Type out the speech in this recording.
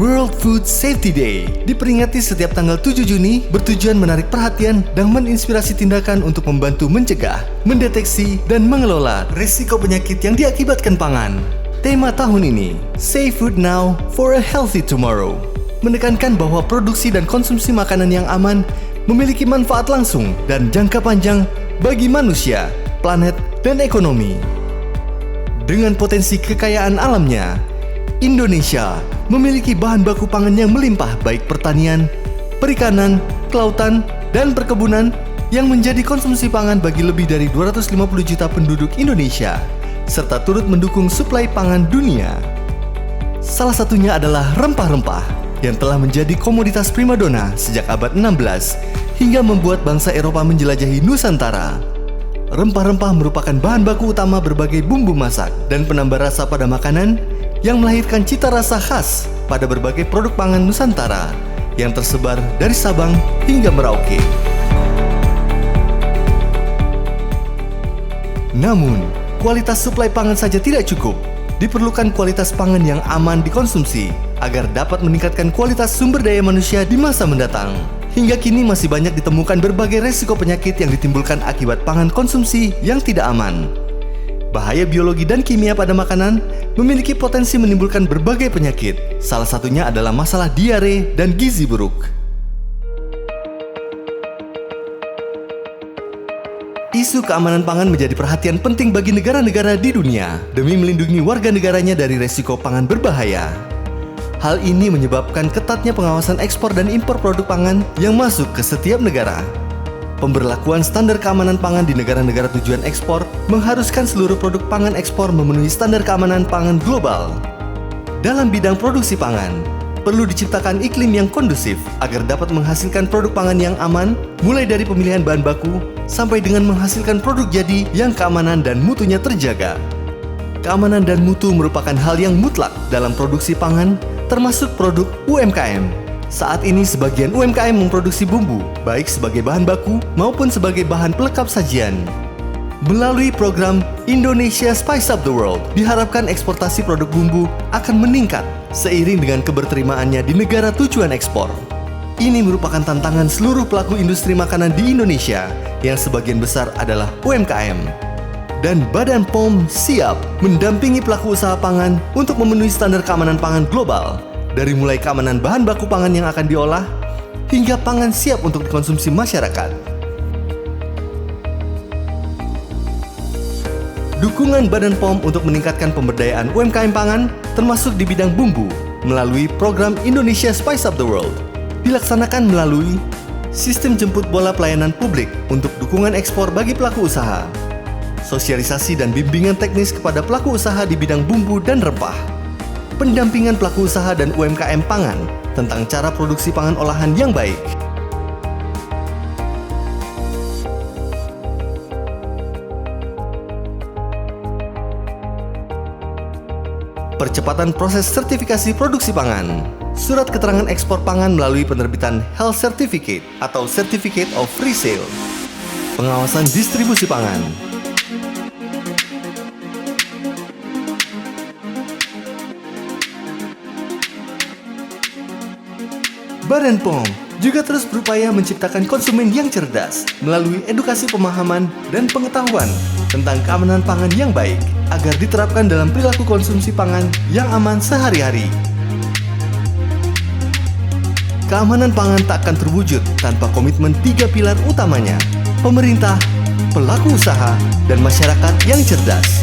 World Food Safety Day diperingati setiap tanggal 7 Juni bertujuan menarik perhatian dan menginspirasi tindakan untuk membantu mencegah, mendeteksi, dan mengelola risiko penyakit yang diakibatkan pangan. Tema tahun ini, Safe Food Now for a Healthy Tomorrow, menekankan bahwa produksi dan konsumsi makanan yang aman memiliki manfaat langsung dan jangka panjang bagi manusia, planet, dan ekonomi. Dengan potensi kekayaan alamnya, Indonesia memiliki bahan baku pangan yang melimpah baik pertanian, perikanan, kelautan, dan perkebunan yang menjadi konsumsi pangan bagi lebih dari 250 juta penduduk Indonesia, serta turut mendukung suplai pangan dunia. Salah satunya adalah rempah-rempah yang telah menjadi komoditas primadona sejak abad 16 hingga membuat bangsa Eropa menjelajahi Nusantara. Rempah-rempah merupakan bahan baku utama berbagai bumbu masak dan penambah rasa pada makanan yang melahirkan cita rasa khas pada berbagai produk pangan Nusantara yang tersebar dari Sabang hingga Merauke. Namun, kualitas suplai pangan saja tidak cukup. Diperlukan kualitas pangan yang aman dikonsumsi agar dapat meningkatkan kualitas sumber daya manusia di masa mendatang. Hingga kini masih banyak ditemukan berbagai resiko penyakit yang ditimbulkan akibat pangan konsumsi yang tidak aman. Bahaya biologi dan kimia pada makanan memiliki potensi menimbulkan berbagai penyakit. Salah satunya adalah masalah diare dan gizi buruk. Isu keamanan pangan menjadi perhatian penting bagi negara-negara di dunia demi melindungi warga negaranya dari resiko pangan berbahaya. Hal ini menyebabkan ketatnya pengawasan ekspor dan impor produk pangan yang masuk ke setiap negara. Pemberlakuan standar keamanan pangan di negara-negara tujuan ekspor mengharuskan seluruh produk pangan ekspor memenuhi standar keamanan pangan global. Dalam bidang produksi pangan, perlu diciptakan iklim yang kondusif agar dapat menghasilkan produk pangan yang aman, mulai dari pemilihan bahan baku sampai dengan menghasilkan produk jadi yang keamanan dan mutunya terjaga. Keamanan dan mutu merupakan hal yang mutlak dalam produksi pangan, termasuk produk UMKM. Saat ini sebagian UMKM memproduksi bumbu, baik sebagai bahan baku maupun sebagai bahan pelengkap sajian. Melalui program Indonesia Spice Up the World, diharapkan eksportasi produk bumbu akan meningkat seiring dengan keberterimaannya di negara tujuan ekspor. Ini merupakan tantangan seluruh pelaku industri makanan di Indonesia yang sebagian besar adalah UMKM. Dan Badan POM siap mendampingi pelaku usaha pangan untuk memenuhi standar keamanan pangan global, dari mulai keamanan bahan baku pangan yang akan diolah, hingga pangan siap untuk dikonsumsi masyarakat. Dukungan Badan POM untuk meningkatkan pemberdayaan UMKM pangan, termasuk di bidang bumbu, melalui program Indonesia Spice Up the World, dilaksanakan melalui sistem jemput bola pelayanan publik untuk dukungan ekspor bagi pelaku usaha, sosialisasi dan bimbingan teknis kepada pelaku usaha di bidang bumbu dan rempah, pendampingan pelaku usaha dan UMKM pangan tentang cara produksi pangan olahan yang baik. Percepatan proses sertifikasi produksi pangan, surat keterangan ekspor pangan melalui penerbitan Health Certificate atau Certificate of Resale, pengawasan distribusi pangan. Badan POM juga terus berupaya menciptakan konsumen yang cerdas melalui edukasi pemahaman dan pengetahuan tentang keamanan pangan yang baik agar diterapkan dalam perilaku konsumsi pangan yang aman sehari-hari. Keamanan pangan tak akan terwujud tanpa komitmen 3 pilar utamanya: pemerintah, pelaku usaha, dan masyarakat yang cerdas.